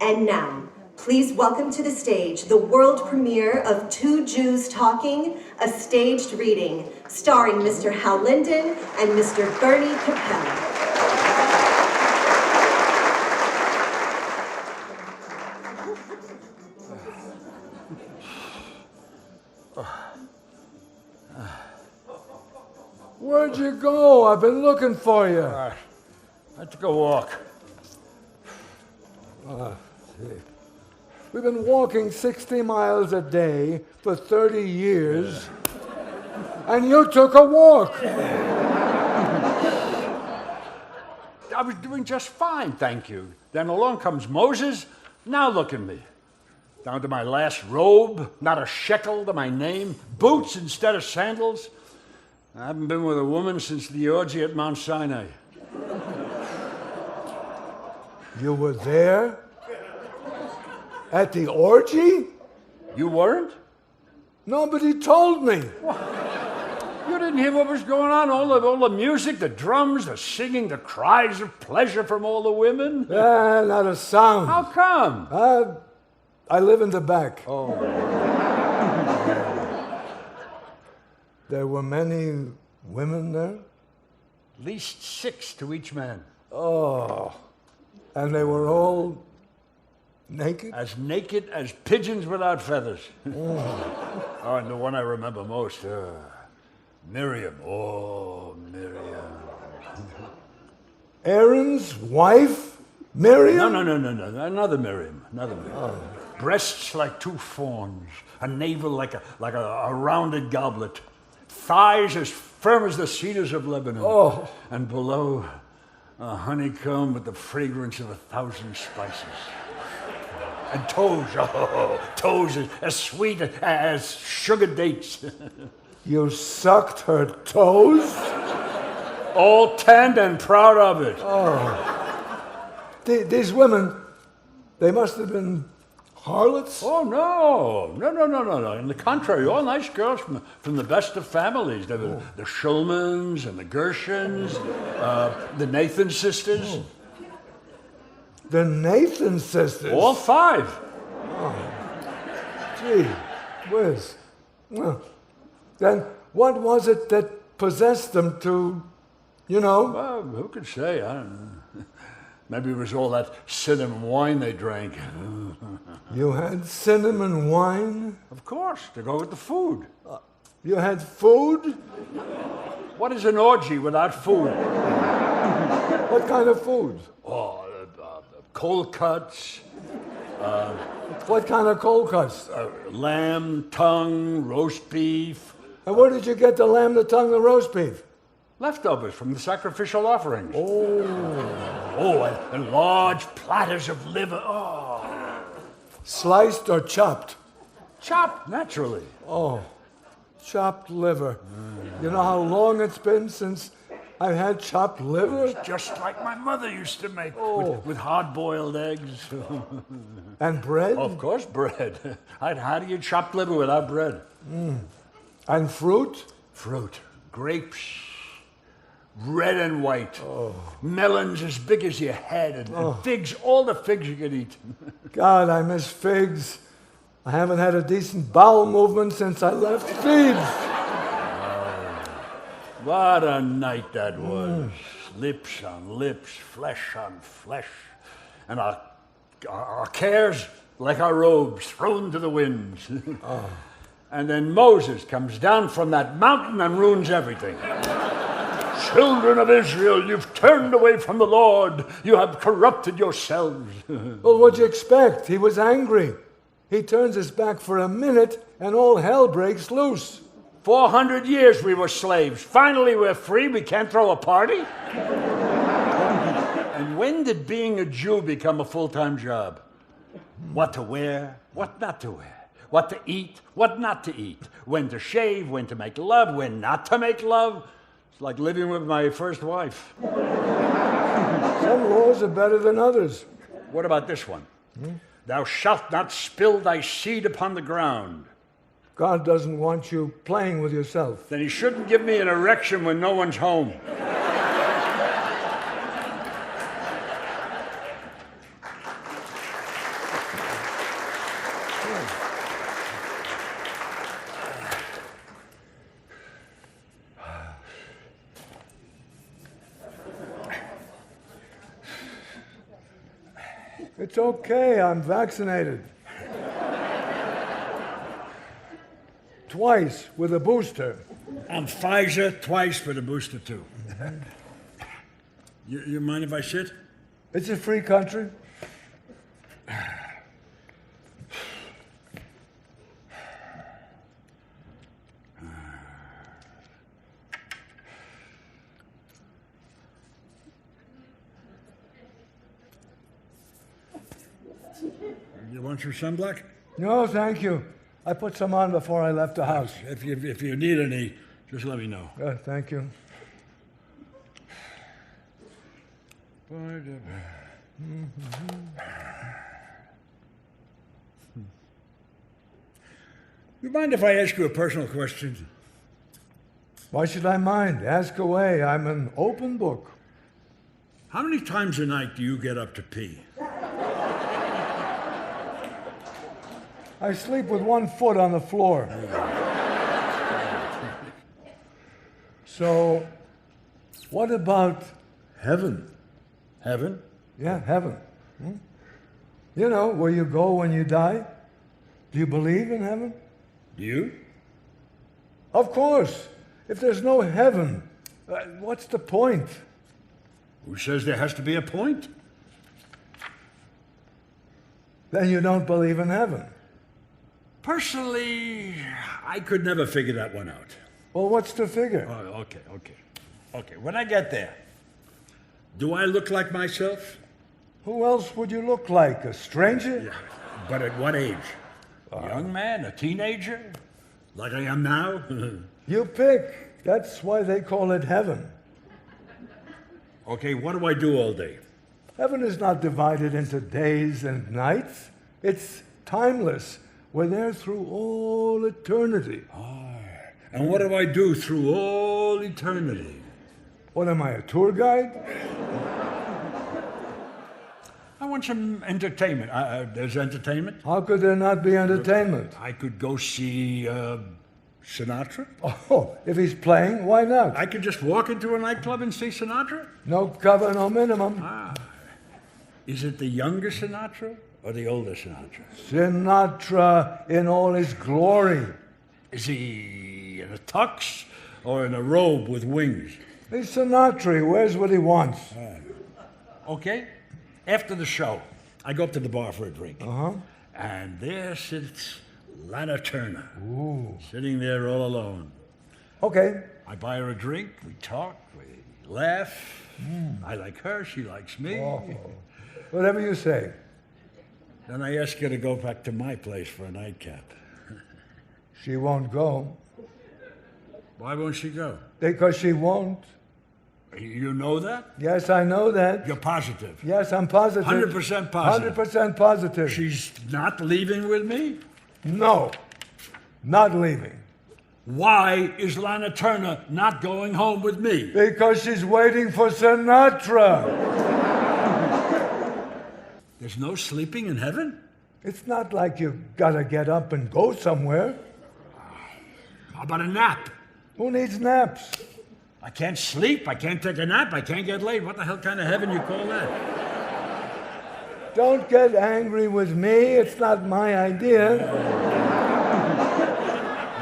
And now, please welcome to the stage the world premiere of Two Jews Talking, a staged reading, starring Mr. Hal Linden and Mr. Bernie Kopell. Where'd you go? I've been looking for you. I took a walk. We've been walking 60 miles a day for 30 years, and you took a walk. I was doing just fine, thank you. Then along comes Moses. Now look at me. Down to my last robe, not a shekel to my name, boots instead of sandals. I haven't been with a woman since the orgy at Mount Sinai. You were there? At the orgy? You weren't? Nobody told me. You didn't hear what was going on? All the music, the drums, the singing, the cries of pleasure from all the women? Not a sound. How come? I live in the back. Oh. There were many women there? At least 6 to each man. Oh. And they were all naked? As naked as pigeons without feathers. Oh, and the one I remember most, Miriam. Oh, Miriam. Aaron's wife? Miriam? No. Another Miriam. Oh. Breasts like 2 fawns. A navel like a rounded goblet. Thighs as firm as the cedars of Lebanon. Oh. And below, a honeycomb with the fragrance of 1,000 spices. And toes as sweet as sugar dates. You sucked her toes? All tanned and proud of it. Oh. These women, they must have been harlots? Oh, no. On the contrary, all nice girls from the best of families. There were the Schulmans and the Gershons, the Nathan sisters. Oh. The Nathan sisters? All 5. Oh. Gee whiz. Well, then what was it that possessed them to, Well, who could say? I don't know. Maybe it was all that cinnamon wine they drank. You had cinnamon wine? Of course, to go with the food. You had food? What is an orgy without food? What kind of food? Oh, cold cuts. What kind of cold cuts? Lamb, tongue, roast beef. And where did you get the lamb, the tongue, the roast beef? Leftovers from the sacrificial offerings. Oh, And large platters of liver. Oh. Sliced or chopped? Chopped, naturally. Oh, chopped liver. You know how long it's been since I've had chopped liver? Just like my mother used to make, with hard-boiled eggs. And bread? Of course, bread. How do you chop liver without bread? And fruit? Fruit. Grapes. Red and white. Melons as big as your head. And figs, all the figs you could eat. God, I miss figs. I haven't had a decent bowel movement since I left Thebes. What a night that was. Lips on lips, flesh on flesh. And our cares, like our robes, thrown to the winds. And then Moses comes down from that mountain and ruins everything. Children of Israel, you've turned away from the Lord. You have corrupted yourselves. Well, what'd you expect? He was angry. He turns his back for a minute and all hell breaks loose. 400 years we were slaves. Finally we're free. We can't throw a party. And when did being a Jew become a full-time job? What to wear, what not to wear. What to eat, what not to eat. When to shave, when to make love, when not to make love. It's like living with my first wife. Some laws are better than others. What about this one? Thou shalt not spill thy seed upon the ground. God doesn't want you playing with yourself. Then he shouldn't give me an erection when no one's home. It's okay, I'm vaccinated. Twice with a booster. I'm Pfizer, twice with a booster, too. You mind if I sit? It's a free country. You want some sunblock? No, thank you. I put some on before I left the house. If you need any, just let me know. Thank you. You mind if I ask you a personal question? Why should I mind? Ask away. I'm an open book. How many times a night do you get up to pee? I sleep with one foot on the floor. So, what about heaven? Heaven? Yeah, heaven. You know, where you go when you die? Do you believe in heaven? Do you? Of course. If there's no heaven, what's the point? Who says there has to be a point? Then you don't believe in heaven. Personally, I could never figure that one out. Well, what's the figure? Oh, okay. When I get there, do I look like myself? Who else would you look like? A stranger? Yeah, but at what age? A young man? A teenager? Like I am now? You pick. That's why they call it heaven. Okay, what do I do all day? Heaven is not divided into days and nights. It's timeless. We're there through all eternity. And what do I do through all eternity? What am I, a tour guide? I want some entertainment. There's entertainment? How could there not be entertainment? I could go see Sinatra. Oh, if he's playing, why not? I could just walk into a nightclub and see Sinatra? No cover, no minimum. Is it the younger Sinatra or the older Sinatra? Sinatra in all his glory. Is he in a tux or in a robe with wings? He's Sinatra. He wears what he wants. Okay. After the show, I go up to the bar for a drink. Uh-huh. And there sits Lana Turner. Ooh. Sitting there all alone. Okay. I buy her a drink, we talk, we laugh. I like her, she likes me. Oh. Whatever you say. Then I ask her to go back to my place for a nightcap. She won't go. Why won't she go? Because she won't. You know that? Yes, I know that. You're positive? Yes, I'm positive. 100% positive? 100% positive. She's not leaving with me? No, not leaving. Why is Lana Turner not going home with me? Because she's waiting for Sinatra. There's no sleeping in heaven? It's not like you've got to get up and go somewhere. How about a nap? Who needs naps? I can't sleep, I can't take a nap, I can't get laid. What the hell kind of heaven you call that? Don't get angry with me. It's not my idea.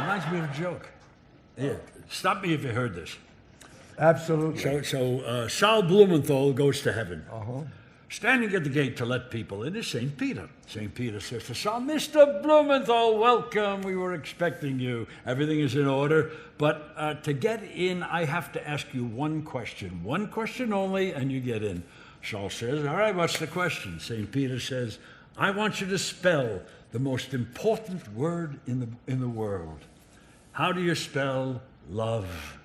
Reminds me of a joke. Here, stop me if you heard this. Absolutely. So Saul Blumenthal goes to heaven. Uh-huh. Standing at the gate to let people in is St. Peter. St. Peter says to Saul, Mr. Blumenthal, welcome. We were expecting you. Everything is in order. But to get in, I have to ask you one question. One question only, and you get in. Saul says, all right, what's the question? St. Peter says, I want you to spell the most important word in the world. How do you spell love?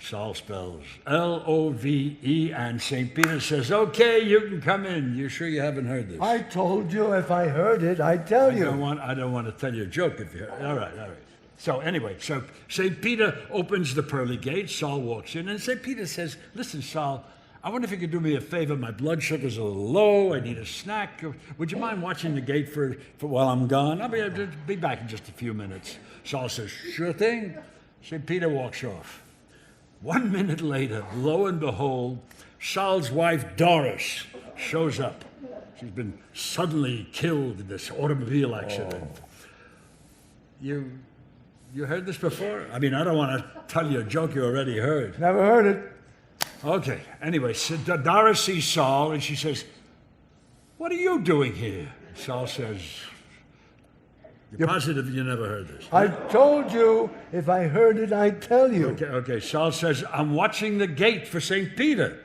Saul spells L-O-V-E, and St. Peter says, okay, you can come in. You sure you haven't heard this? I told you if I heard it, I'd tell you. I don't want to tell you a joke if you heard it. All right. So anyway, St. Peter opens the pearly gates. Saul walks in, and St. Peter says, listen, Saul, I wonder if you could do me a favor. My blood sugar's a little low. I need a snack. Would you mind watching the gate for while I'm gone? I'll be back in just a few minutes. Saul says, sure thing. St. Peter walks off. 1 minute later, lo and behold, Saul's wife, Doris, shows up. She's been suddenly killed in this automobile accident. You heard this before? I mean, I don't want to tell you a joke you already heard. Never heard it. Okay, anyway, so Doris sees Saul and she says, what are you doing here? Saul says, you're positive you never heard this? I told you if I heard it, I'd tell you. Okay. Saul says, I'm watching the gate for St. Peter.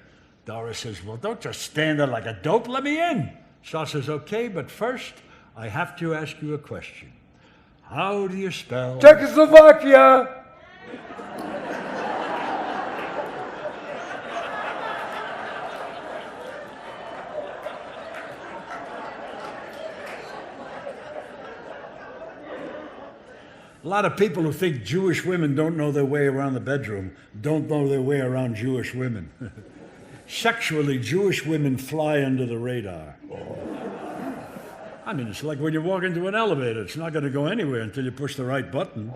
Doris says, well, don't just stand there like a dope. Let me in. Saul says, okay, but first, I have to ask you a question. How do you spell... Czechoslovakia! A lot of people who think Jewish women don't know their way around the bedroom don't know their way around Jewish women. Sexually, Jewish women fly under the radar. I mean, it's like when you walk into an elevator. It's not going to go anywhere until you push the right button.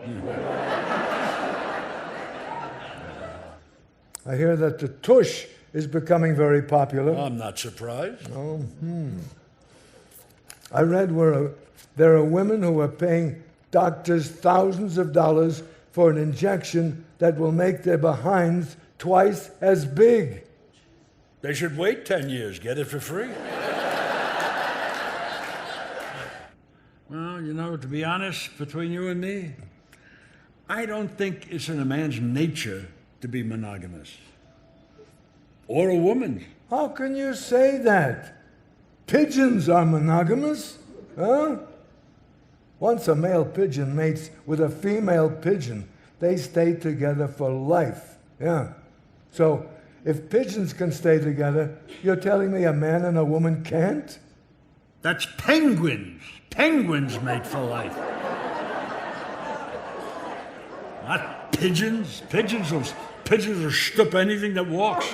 I hear that the tush is becoming very popular. I'm not surprised. I read where there are women who are paying doctors thousands of dollars for an injection that will make their behinds twice as big. They should wait 10 years, get it for free. Well, you know, to be honest, between you and me, I don't think it's in a man's nature to be monogamous. Or a woman's. How can you say that? Pigeons are monogamous, huh? Once a male pigeon mates with a female pigeon, they stay together for life, yeah. So, if pigeons can stay together, you're telling me a man and a woman can't? That's penguins. Penguins mate for life. Not pigeons. Pigeons will stoop anything that walks.